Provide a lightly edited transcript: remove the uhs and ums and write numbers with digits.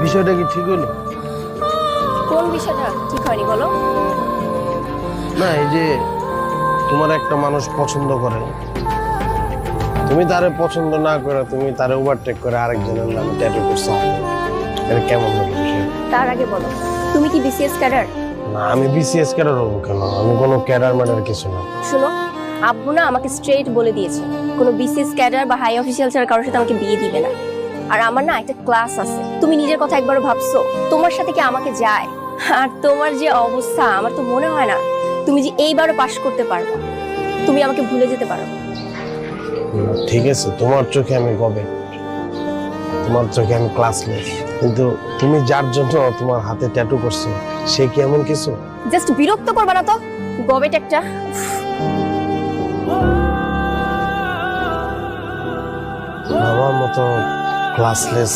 বিষয়টা কি ঠিক হলো? কোন বিষয়টা ঠিক হয়নি বলো? না, এই যে তোমার একটা মানুষ পছন্দ করে, তুমি তারে পছন্দ না করে তুমি তারে ওভারটেক করে আরেকজনের নামে ট্যাটু করছো, এটা কেমন হলো বিষয়? তার আগে বলো, তুমি কি বিসিএস ক্যাডার? না, আমি বিসিএস ক্যাডার হবো কেন? আমি কোনো ক্যাডার ম্যাডার কিছু না। শোনো, আব্বু না আমাকে স্ট্রেট বলে দিয়েছে কোনো বিসিএস ক্যাডার বা হাই অফিসিয়াল ছাড়া কারোর সাথে আমাকে বিয়ে দিবে না। আর আমার না একটা ক্লাস আছে, তুমি নিজের কথা একবারও ভাবছো? তোমার সাথে কি আমাকে যায়? আর তোমার যে অবস্থা, আমার তো মনে হয় না তুমি যে এইবারও পাশ করতে পারবে। তুমি আমাকে ভুলে যেতে পারো। ঠিক আছে, তোমার চোখে আমি গবে, তোমার চোখে আমি ক্লাসলেস, কিন্তু তুমি যার জন্য তোমার হাতে ট্যাটু করছো সে কি এমন কিছু? জাস্ট বিরক্ত করবে না তো, গবেট একটা। আমার মতো ক্লাসলেস